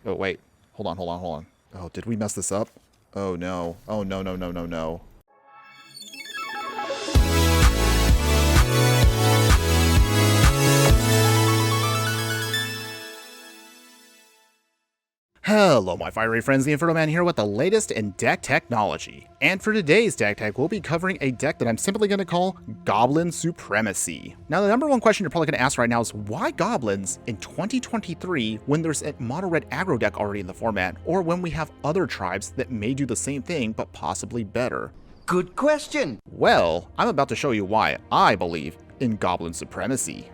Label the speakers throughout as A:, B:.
A: Oh, wait. Hold on, hold on, hold on. Oh, did we mess this up? Oh, no. Oh, no, no, no, no, no. Hello, my fiery friends, the Infernoman here with the latest in deck technology. And for today's deck tech, we'll be covering a deck that I'm simply going to call Goblin Supremacy. Now, the number one question you're probably going to ask right now is, why Goblins in 2023 when there's a Mono Red aggro deck already in the format, or when we have other tribes that may do the same thing but possibly better?
B: Good question.
A: Well, I'm about to show you why I believe in Goblin Supremacy.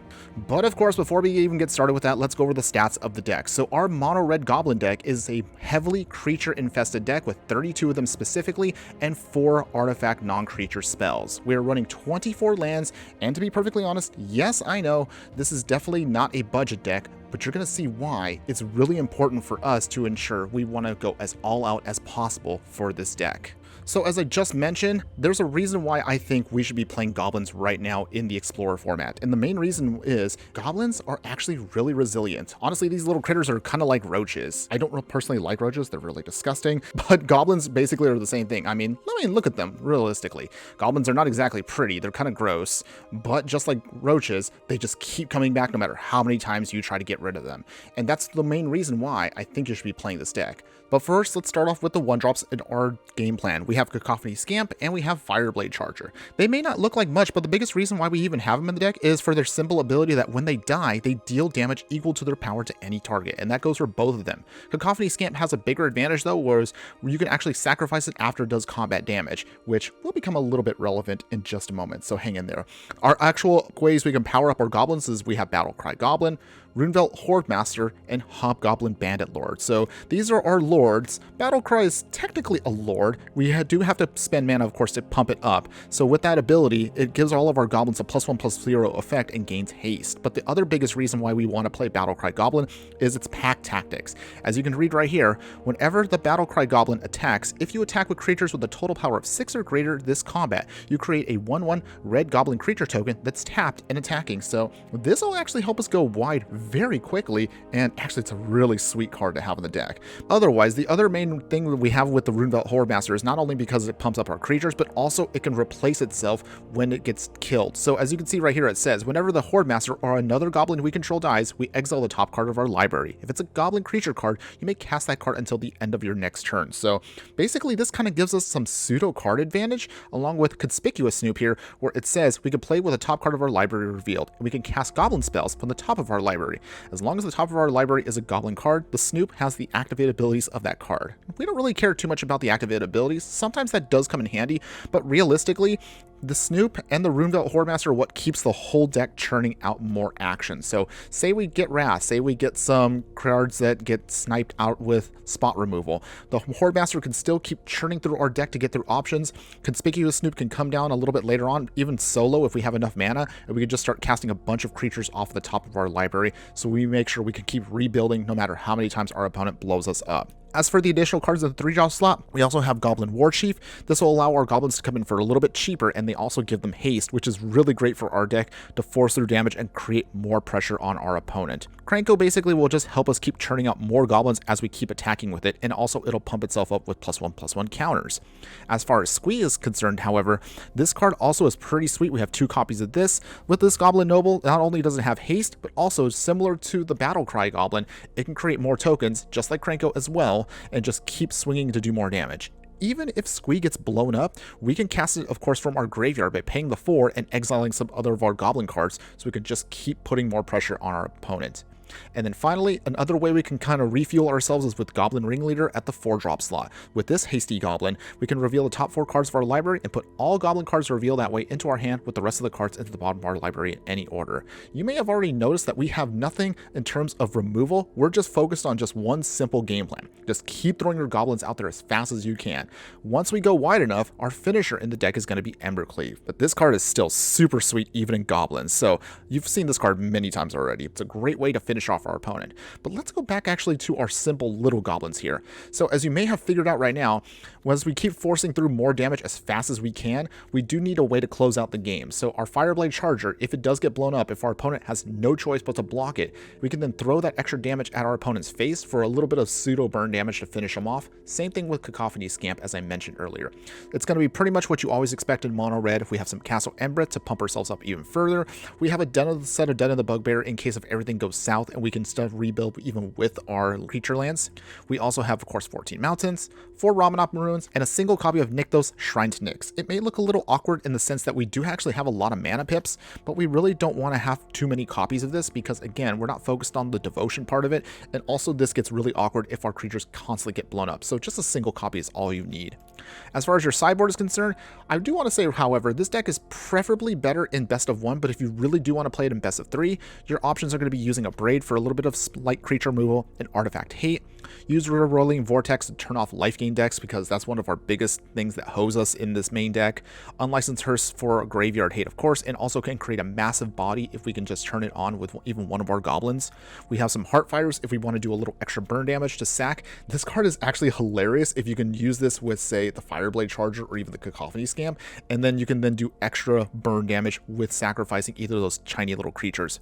A: But of course, before we even get started with that, let's go over the stats of the deck. So our Mono Red Goblin deck is a heavily creature-infested deck with 32 of them specifically and 4 artifact non-creature spells. We are running 24 lands, and to be perfectly honest, yes, I know, this is definitely not a budget deck, but you're going to see why it's really important for us to ensure we want to go as all out as possible for this deck. So as I just mentioned, there's a reason why I think we should be playing Goblins right now in the Explorer format. And the main reason is Goblins are actually really resilient. Honestly, these little critters are kind of like roaches. I don't personally like roaches, they're really disgusting, but Goblins basically are the same thing. I mean, look at them realistically. Goblins are not exactly pretty, they're kind of gross, but just like roaches, they just keep coming back no matter how many times you try to get rid of them. And that's the main reason why I think you should be playing this deck. But first, let's start off with the 1-drops in our game plan. We have Cacophony Scamp and we have Fireblade Charger. They may not look like much, but the biggest reason why we even have them in the deck is for their simple ability that when they die, they deal damage equal to their power to any target, and that goes for both of them. Cacophony Scamp has a bigger advantage though, whereas you can actually sacrifice it after it does combat damage, which will become a little bit relevant in just a moment, so hang in there. Our actual ways we can power up our goblins is we have Battlecry Goblin, Runevelt Horde Master, and Hobgoblin Bandit Lord. So these are our lords. Battlecry is technically a lord. We do have to spend mana, of course, to pump it up. So with that ability, it gives all of our goblins a +1/+0 effect and gains haste. But the other biggest reason why we want to play Battlecry Goblin is its pack tactics. As you can read right here, whenever the Battlecry Goblin attacks, if you attack with creatures with a total power of 6 or greater this combat, you create a 1/1 red goblin creature token that's tapped and attacking. So this will actually help us go wide very quickly, and actually it's a really sweet card to have in the deck. Otherwise, the other main thing that we have with the Runevelt Horde Master is not only because it pumps up our creatures, but also it can replace itself when it gets killed. So as you can see right here, it says, whenever the Horde Master or another goblin we control dies, we exile the top card of our library. If it's a goblin creature card, you may cast that card until the end of your next turn. So basically this kind of gives us some pseudo card advantage, along with Conspicuous Snoop here, where it says we can play with the top card of our library revealed, and we can cast goblin spells from the top of our library. As long as the top of our library is a goblin card, the Snoop has the activated abilities of that card. We don't really care too much about the activated abilities. Sometimes that does come in handy, but realistically, the Snoop and the Runevelt Horde Master are what keeps the whole deck churning out more action. So say we get Wrath, say we get some cards that get sniped out with spot removal. The Horde Master can still keep churning through our deck to get through options. Conspicuous Snoop can come down a little bit later on, even solo if we have enough mana, and we can just start casting a bunch of creatures off the top of our library, so we make sure we can keep rebuilding no matter how many times our opponent blows us up. As for the additional cards in the 3-drop slot, we also have Goblin War Chief. This will allow our goblins to come in for a little bit cheaper, and they also give them haste, which is really great for our deck to force through damage and create more pressure on our opponent. Kranko basically will just help us keep churning out more goblins as we keep attacking with it, and also it'll pump itself up with +1/+1 counters. As far as Squee is concerned, however, this card also is pretty sweet. We have 2 copies of this. With this Goblin Noble, not only does it have haste, but also similar to the Battlecry Goblin, it can create more tokens, just like Kranko as well, and just keep swinging to do more damage. Even if Squee gets blown up, we can cast it, of course, from our graveyard by paying the 4 and exiling some other of our goblin cards, so we can just keep putting more pressure on our opponent. And then finally, another way we can kind of refuel ourselves is with Goblin Ringleader at the 4-drop slot. With this Hasty Goblin, we can reveal the top 4 cards of our library and put all Goblin cards revealed that way into our hand, with the rest of the cards into the bottom of our library in any order. You may have already noticed that we have nothing in terms of removal. We're just focused on just one simple game plan. Just keep throwing your goblins out there as fast as you can. Once we go wide enough, our finisher in the deck is going to be Embercleave. But this card is still super sweet even in goblins, so you've seen this card many times already. It's a great way to finish finish off our opponent. But let's go back actually to our simple little goblins here. So as you may have figured out right now, as we keep forcing through more damage as fast as we can, we do need a way to close out the game. So our Fireblade Charger, if it does get blown up, if our opponent has no choice but to block it, we can then throw that extra damage at our opponent's face for a little bit of pseudo burn damage to finish them off. Same thing with Cacophony Scamp, as I mentioned earlier. It's going to be pretty much what you always expect in Mono Red. If we have some Castle Embret to pump ourselves up even further, we have a set of Den of the Bugbear in case if everything goes south and we can still rebuild even with our creature lands. We also have, of course, 14 Mountains, 4 Ramanop Maroons, and a single copy of Nykthos Shrine to Nyx. It may look a little awkward in the sense that we do actually have a lot of mana pips, but we really don't want to have too many copies of this because, again, we're not focused on the devotion part of it, and also this gets really awkward if our creatures constantly get blown up, so just a single copy is all you need. As far as your sideboard is concerned, I do want to say, however, this deck is preferably better in best of 1, but if you really do want to play it in best of 3, your options are going to be using a Braid for a little bit of light creature removal, an Artifact Hate, use Rolling Vortex to turn off life gain decks because that's one of our biggest things that hose us in this main deck, Unlicensed Hearse for Graveyard Hate, of course, and also can create a massive body if we can just turn it on with even one of our goblins. We have some Heartfighters if we want to do a little extra burn damage to sack. This card is actually hilarious if you can use this with, say, the Fireblade Charger or even the Cacophony Scamp, and then you can then do extra burn damage with sacrificing either of those tiny little creatures.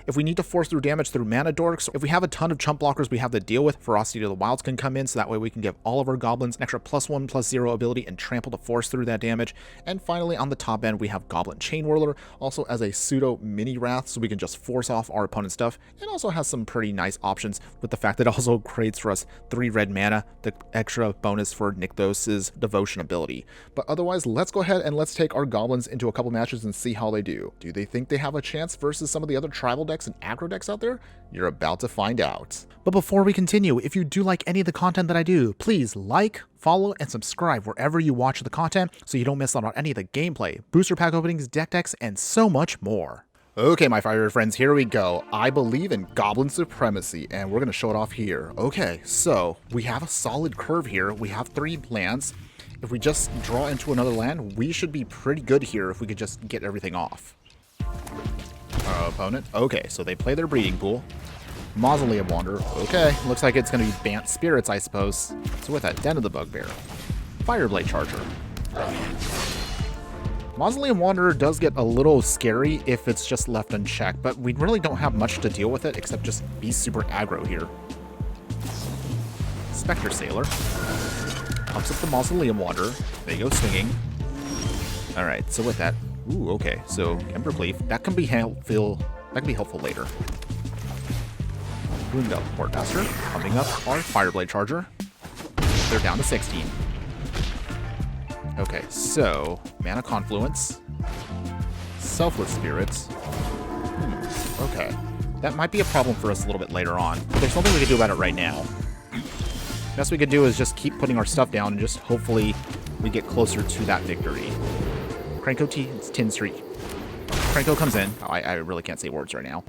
A: If we need to force through damage through Mana Dorks, if we have a ton of chump blockers we have to deal with, Ferocity of the Wilds can come in, so that way we can give all of our goblins an extra +1/+0 ability and trample to force through that damage. And finally, on the top end, we have Goblin Chain Whirler, also as a pseudo mini Wrath, so we can just force off our opponent's stuff, and also has some pretty nice options with the fact that it also creates for us 3 red mana, the extra bonus for Nykthos' devotion ability. But otherwise, let's go ahead and let's take our goblins into a couple matches and see how they do. Do they think they have a chance versus some of the other tribal decks and aggro decks out there? You're about to find out. But before we continue, if you do like any of the content that I do, please like, follow, and subscribe wherever you watch the content so you don't miss out on any of the gameplay, booster pack openings, deck decks, and so much more. Okay, my fire friends, here we go. I believe in Goblin Supremacy, and we're going to show it off here. Okay, so we have a solid curve here. We have 3 lands. If we just draw into another land, we should be pretty good here if we could just get everything off. Our opponent. Okay, so they play their Breeding Pool. Mausoleum Wanderer. Okay, looks like it's going to be Bant Spirits, I suppose. So with that, Den of the Bugbear. Fireblade Charger. Mausoleum Wanderer does get a little scary if it's just left unchecked, but we really don't have much to deal with it except just be super aggro here. Spectre Sailor. Pumps up the Mausoleum Wanderer. They go swinging. Alright, so with that... Ooh, okay, so Embercleave. That can be helpful later. Boondell Portmaster, pumping up our Fireblade Charger. They're down to 16. Okay, so Mana Confluence, Selfless Spirits. Okay, that might be a problem for us a little bit later on. But there's nothing we can do about it right now. Best we can do is just keep putting our stuff down and just hopefully we get closer to that victory. Cranko Tin Streak. Cranko comes in. Oh, I really can't say words right now.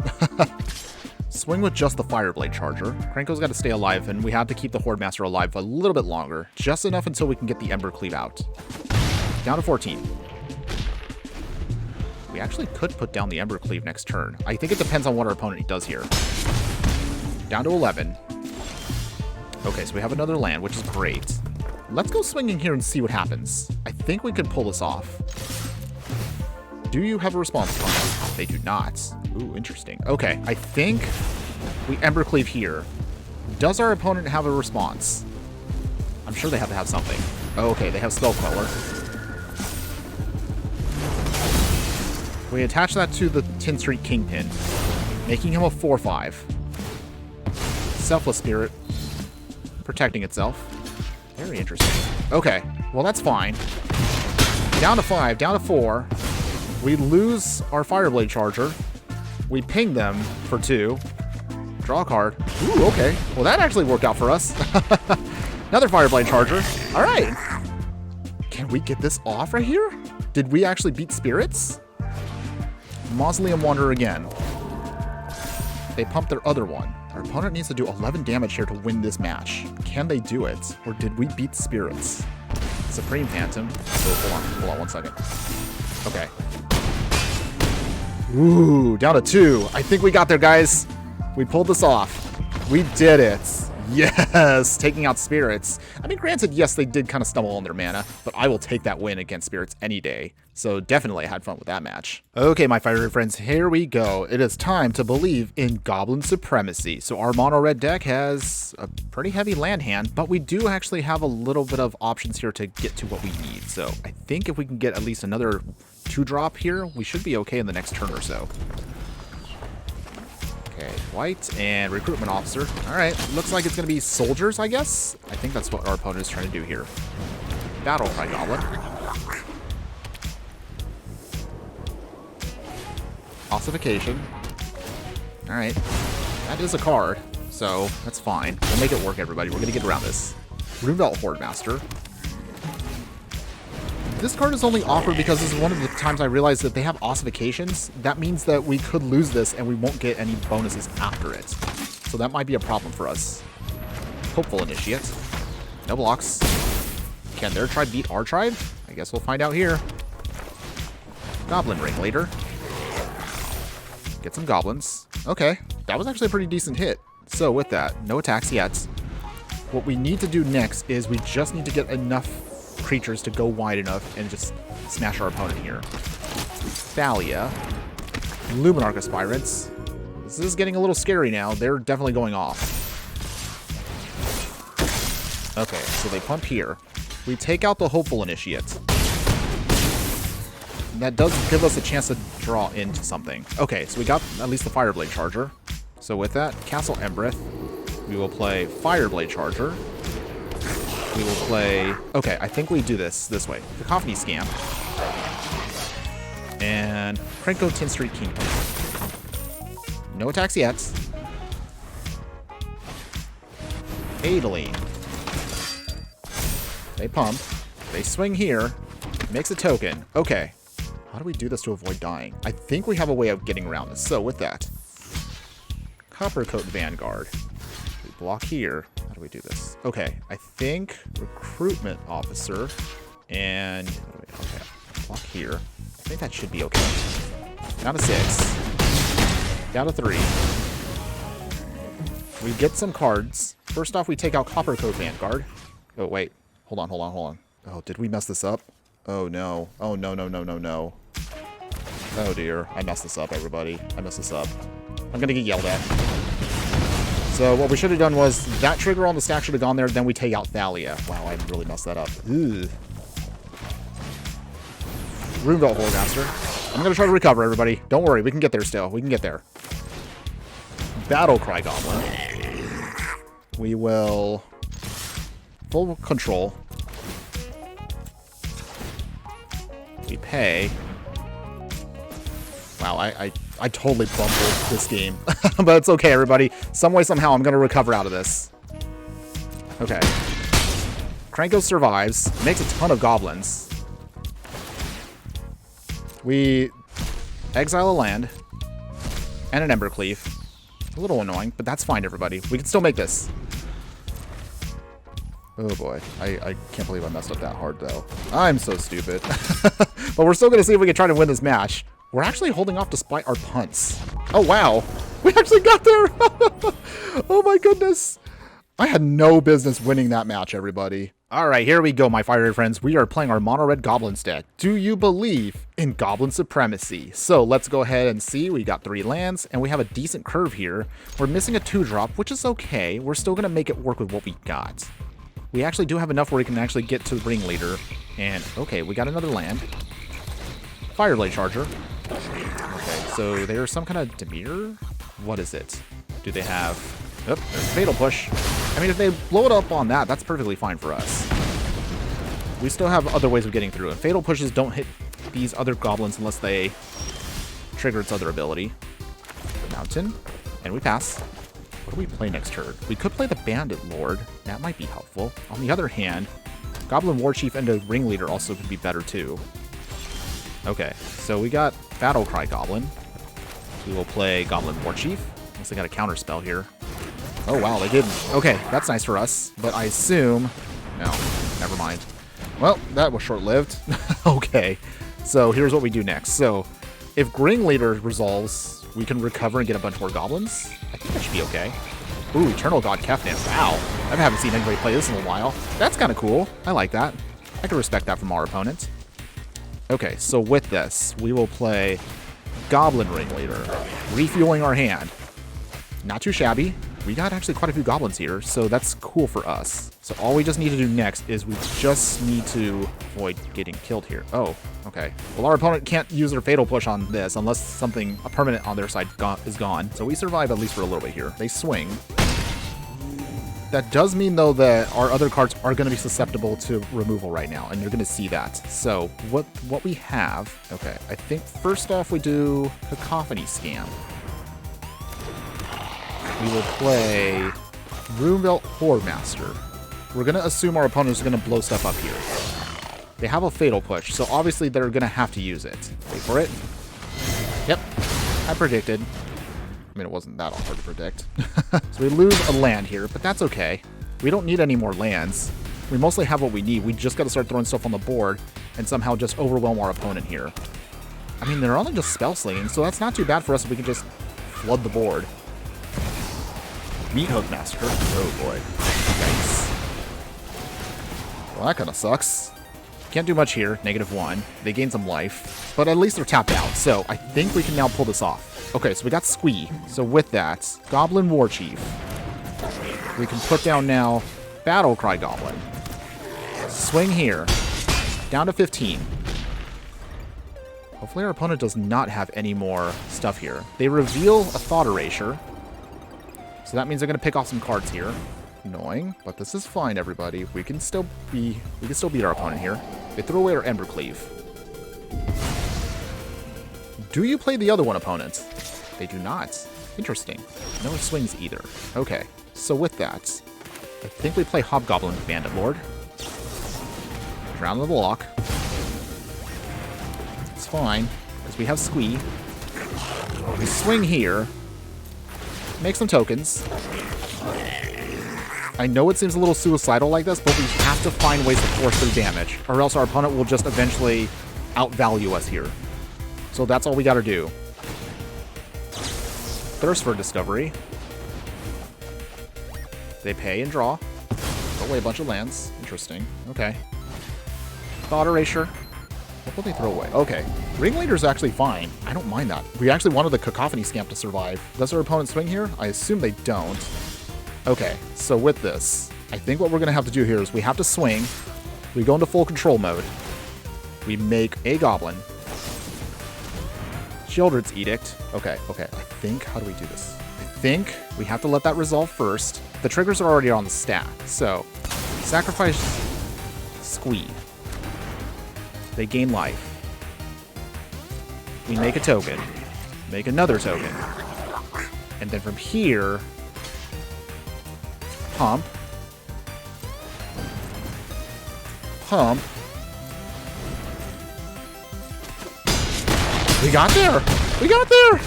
A: Swing with just the Fireblade Charger. Cranko's got to stay alive, and we have to keep the Horde Master alive a little bit longer. Just enough until we can get the Embercleave out. Down to 14. We actually could put down the Embercleave next turn. I think it depends on what our opponent does here. Down to 11. Okay, so we have another land, which is great. Let's go swinging here and see what happens. I think we can pull this off. Do you have a response plan? They do not. Ooh, interesting. Okay, I think we Embercleave here. Does our opponent have a response? I'm sure they have to have something. Oh, okay, they have Spell Queller. We attach that to the Tin Street Kingpin, making him a 4/5. Selfless Spirit, protecting itself. Very interesting. Okay, well that's fine. Down to 5, down to 4. We lose our Fireblade Charger. We ping them for 2. Draw a card. Ooh, okay. Well, that actually worked out for us. Another Fireblade Charger. All right. Can we get this off right here? Did we actually beat Spirits? Mausoleum Wanderer again. They pumped their other one. Our opponent needs to do 11 damage here to win this match. Can they do it? Or did we beat Spirits? Supreme Phantom. Oh, hold on 1 second. Okay. Ooh, down to 2. I think we got there, guys. We pulled this off. We did it. Yes, taking out spirits. I mean, granted, yes, they did kind of stumble on their mana, but I will take that win against spirits any day. So definitely I had fun with that match. Okay, my fiery friends, here we go. It is time to believe in Goblin Supremacy. So our mono red deck has a pretty heavy land hand, but we do actually have a little bit of options here to get to what we need. So I think if we can get at least another 2-drop here, we should be okay in the next turn or so. Okay, white and recruitment officer. All right, looks like it's going to be soldiers, I guess. I think that's what our opponent is trying to do here. Battle Cry Goblin. Ossification. All right, that is a card, so that's fine. We'll make it work, everybody. We're going to get around this. Runebelt Horde Master. This card is only offered because this is one of the times I realized that they have ossifications. That means that we could lose this and we won't get any bonuses after it. So that might be a problem for us. Hopeful Initiate. No blocks. Can their tribe beat our tribe? I guess we'll find out here. Goblin Ringleader. Get some goblins. Okay, that was actually a pretty decent hit. So with that, no attacks yet. What we need to do next is we just need to get enough creatures to go wide enough and just smash our opponent here. Thalia. Luminarch Aspirants. This is getting a little scary now. They're definitely going off. Okay, so they pump here. We take out the Hopeful Initiate. That does give us a chance to draw into something. Okay, so we got at least the Fireblade Charger. So with that, Castle Embereth. We will play Fireblade Charger. We will play... Okay, I think we do this way. Cacophony Scamp. And Krenko 10th Street Kingdom. No attacks yet. Adeline. They pump. They swing here. Makes a token. Okay. How do we do this to avoid dying? I think we have a way of getting around this. So with that, Coppercoat Vanguard. We block here. How do we do this? Okay, I think Recruitment Officer and okay, block here. I think that should be okay. Down to 6. Down to 3. We get some cards. First off, we take out Coppercoat Vanguard. Oh wait, hold on. Oh, did we mess this up? Oh no. Oh no. Oh dear, I messed this up, everybody. I messed this up. I'm gonna get yelled at. So what we should have done was that trigger on the stack should have gone there, then we take out Thalia. Wow, I really messed that up. Ugh. Runebelt Horde Master. I'm gonna try to recover, everybody. Don't worry, we can get there still. We can get there. Battle Cry Goblin. We will full control. We pay. Wow, I totally bumbled this game. But it's okay, everybody. Some way, somehow, I'm going to recover out of this. Okay. Krenko survives. Makes a ton of goblins. We exile a land. And an Embercleave. A little annoying, but that's fine, everybody. We can still make this. Oh boy, I can't believe I messed up that hard, though. I'm so stupid. But we're still going to see if we can try to win this match. We're actually holding off despite our punts. Oh, wow. We actually got there. Oh, my goodness. I had no business winning that match, everybody. All right, here we go, my fiery friends. We are playing our Mono Red Goblins deck. Do you believe in Goblin Supremacy? So let's go ahead and see. We got 3 lands, and we have a decent curve here. We're missing a 2-drop, which is okay. We're still going to make it work with what we got. We actually do have enough where we can actually get to the Ringleader. And, okay, we got another land. Fireblade Charger. Okay, so there's some kind of Dimir? What is it? Do they have... Oh, there's Fatal Push. I mean, if they blow it up on that, that's perfectly fine for us. We still have other ways of getting through. And Fatal Pushes don't hit these other goblins unless they trigger its other ability. Mountain. And we pass. What do we play next turn? We could play the Bandit Lord. That might be helpful. On the other hand, Goblin War Chief and a Ringleader also could be better too. Okay, so we got Battle Cry Goblin. We will play Goblin War Chief. Unless they got a counter spell here. Oh wow, they didn't. Okay, that's nice for us. But I assume... No, never mind. Well, that was short-lived. Okay, so here's what we do next. So If Ring Leader resolves, we can recover and get a bunch more goblins. I think that should be okay. Ooh, Eternal God Kefnet. Wow. I haven't seen anybody play this in a while. That's kind of cool. I like that. I can respect that from our opponent. Okay, so with this, we will play Goblin Ringleader, refueling our hand. Not too shabby. We got actually quite a few goblins here, so that's cool for us. So all we just need to do next is we just need to avoid getting killed here. Oh, okay. Well, our opponent can't use their Fatal Push on this unless something, a permanent on their side is gone. So we survive at least for a little bit here. They swing. That does mean, though, that our other cards are going to be susceptible to removal right now, and you're going to see that. So what we have... Okay, I think first off we do Cacophony Scam. We will play Runevelt Hordemaster. We're going to assume our opponents are going to blow stuff up here. They have a Fatal Push, so obviously they're going to have to use it. Wait for it. Yep, I predicted. I mean, it wasn't that hard to predict. So we lose a land here, but that's okay. We don't need any more lands. We mostly have what we need. We just got to start throwing stuff on the board and somehow just overwhelm our opponent here. I mean, they're only just spell slinging, so that's not too bad for us if we can just flood the board. Meat Hook Master. Oh boy. Yikes. Well, that kind of sucks. Can't do much here. -1. They gain some life, but at least they're tapped out, so I think we can now pull this off. Okay, so we got Squee. So with that, Goblin War Chief. We can put down now Battle Cry Goblin. Swing here. Down to 15. Hopefully our opponent does not have any more stuff here. They reveal a Thought Erasure. So that means they're going to pick off some cards here. Annoying, but this is fine, everybody. We can still beat our opponent here. They throw away our Embercleave. Do you play the other one, opponent? They do not. Interesting. No swings either. Okay, so with that, I think we play Hobgoblin Bandit Lord. Drown the block. It's fine, because we have Squee. We swing here. Make some tokens. I know it seems a little suicidal like this, but we have to find ways to force through damage, or else our opponent will just eventually outvalue us here. So that's all we gotta do. Thirst for Discovery. They pay and draw. Throw away a bunch of lands. Interesting. Okay. Thought Erasure. What will they throw away? Okay. Ringleader's actually fine. I don't mind that. We actually wanted the Cacophony Scamp to survive. Does our opponent swing here? I assume they don't. Okay, so with this, I think what we're going to have to do here is we have to swing. We go into full control mode. We make a goblin. Sheoldred's Edict. Okay. I think, how do we do this? I think we have to let that resolve first. The triggers are already on the stack, so sacrifice Squee. They gain life. We make a token. Make another token. And then from here, pump. Pump. We got there! We got there!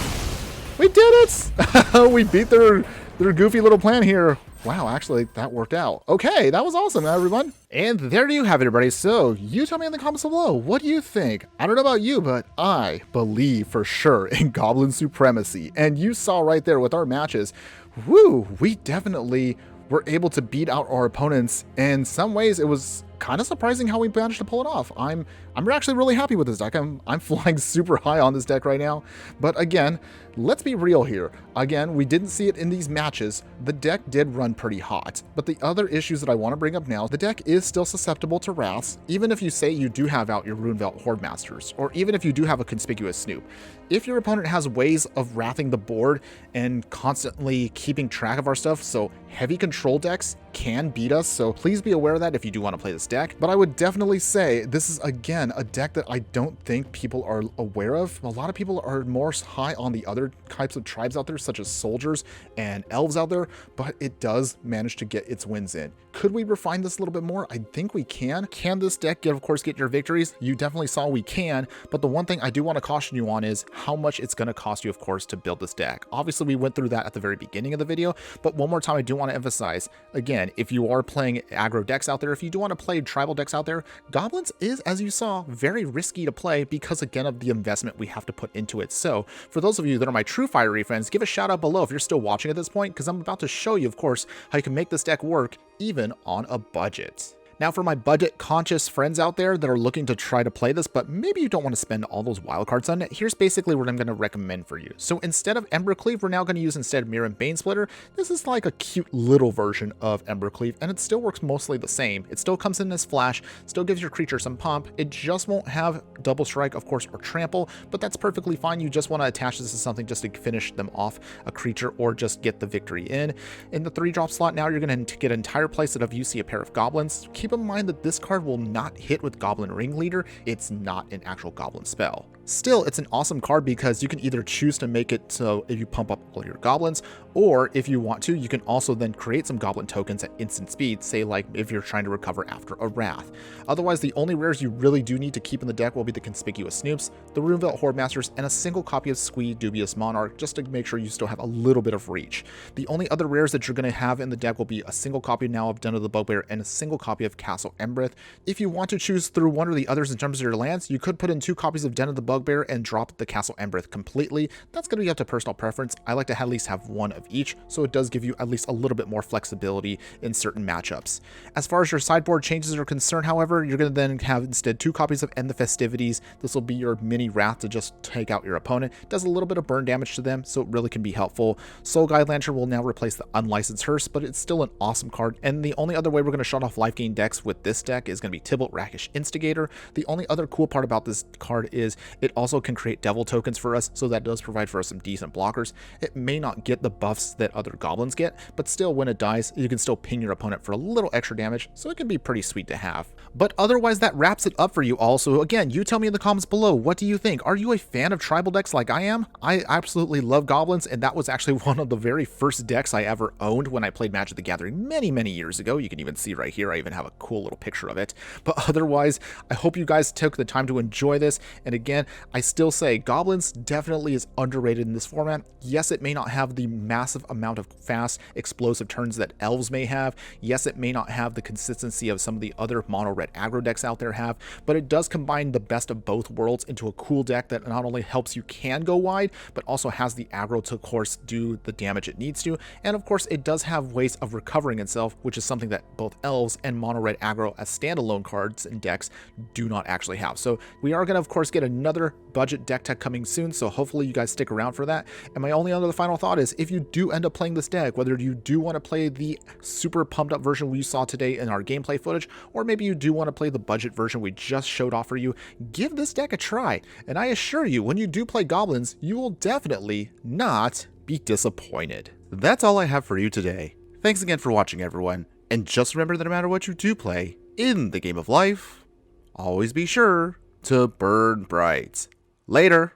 A: We did it! We beat their goofy little plan here. Wow, actually, that worked out. Okay, that was awesome, everyone. And there you have it, everybody. So, you tell me in the comments below, what do you think? I don't know about you, but I believe for sure in Goblin Supremacy. And you saw right there with our matches, woo, we definitely were able to beat out our opponents. In some ways, it was kind of surprising how we managed to pull it off. I'm actually really happy with this deck. I'm flying super high on this deck right now. But again, let's be real here. Again, we didn't see it in these matches. The deck did run pretty hot. But the other issues that I want to bring up now, the deck is still susceptible to wraths, even if you say you do have out your Runevelt Hordemasters, or even if you do have a conspicuous Snoop. If your opponent has ways of wrathing the board and constantly keeping track of our stuff, so heavy control decks can beat us, so please be aware of that if you do want to play this deck. But I would definitely say this is, again, a deck that I don't think people are aware of. A lot of people are more high on the other types of tribes out there, such as soldiers and elves out there, but it does manage to get its wins in. Could we refine this a little bit more? I think we can. Can this deck, of course, get your victories? You definitely saw we can, but the one thing I do want to caution you on is how much it's going to cost you, of course, to build this deck. Obviously, we went through that at the very beginning of the video, but one more time, I do want to emphasize, again, if you are playing aggro decks out there, if you do want to play played tribal decks out there, Goblins is, as you saw, very risky to play because, again, of the investment we have to put into it. So, for those of you that are my true fiery fans, give a shout out below if you're still watching at this point, because I'm about to show you, of course, how you can make this deck work even on a budget. Now, for my budget-conscious friends out there that are looking to try to play this, but maybe you don't want to spend all those wildcards on it, here's basically what I'm going to recommend for you. So instead of Embercleave, we're now going to use instead Mirror and Banesplitter. This is like a cute little version of Embercleave, and it still works mostly the same. It still comes in as flash, still gives your creature some pump. It just won't have double strike, of course, or trample, but that's perfectly fine. You just want to attach this to something just to finish them off, a creature, or just get the victory in. In the 3-drop slot now, you're going to get an entire playset of You See a Pair of Goblins. Keep in mind that this card will not hit with Goblin Ringleader. It's not an actual goblin spell. Still, it's an awesome card because you can either choose to make it so if you pump up all your goblins, or if you want to, you can also then create some goblin tokens at instant speed, say like if you're trying to recover after a wrath. Otherwise, the only rares you really do need to keep in the deck will be the Conspicuous Snoops, the Runevelt Hordemasters, and a single copy of Squee Dubious Monarch, just to make sure you still have a little bit of reach. The only other rares that you're going to have in the deck will be a single copy now of Den of the Bugbear and a single copy of Castle Embereth. If you want to choose through one or the others in terms of your lands, you could put in 2 copies of Den of the Bugbear and drop the Castle Embereth completely. That's going to be up to personal preference. I like to at least have one of each, so it does give you at least a little bit more flexibility in certain matchups. As far as your sideboard changes are concerned, however, you're going to then have instead 2 copies of End the Festivities. This will be your mini Wrath to just take out your opponent. It does a little bit of burn damage to them, so it really can be helpful. Soul Guide Lantern will now replace the Unlicensed Hearse, but it's still an awesome card, and the only other way we're going to shut off life gain decks with this deck is going to be Tibalt Rakish Instigator. The only other cool part about this card is it also can create devil tokens for us, so that does provide for us some decent blockers. It may not get the buffs that other goblins get, but still when it dies, you can still ping your opponent for a little extra damage, so it can be pretty sweet to have. But otherwise, that wraps it up for you all. So again, you tell me in the comments below, what do you think? Are you a fan of tribal decks like I am? I absolutely love goblins, and that was actually one of the very first decks I ever owned when I played Magic the Gathering many years ago. You can even see right here, I even have a cool little picture of it. But otherwise, I hope you guys took the time to enjoy this. And again, I still say Goblins definitely is underrated in this format. Yes, it may not have the massive amount of fast, explosive turns that Elves may have. Yes, it may not have the consistency of some of the other mono red aggro decks out there have, but it does combine the best of both worlds into a cool deck that not only helps you can go wide, but also has the aggro to, of course, do the damage it needs to. And of course, it does have ways of recovering itself, which is something that both Elves and mono red aggro as standalone cards and decks do not actually have. So we are going to, of course, get another budget deck tech coming soon, so hopefully you guys stick around for that. And my only other final thought is, if you do end up playing this deck, whether you do want to play the super pumped up version we saw today in our gameplay footage, or maybe you do want to play the budget version we just showed off for you, give this deck a try. And I assure you, when you do play Goblins, you will definitely not be disappointed. That's all I have for you today. Thanks again for watching, everyone. And just remember that no matter what you do play in the game of life, always be sure to burn bright. Later.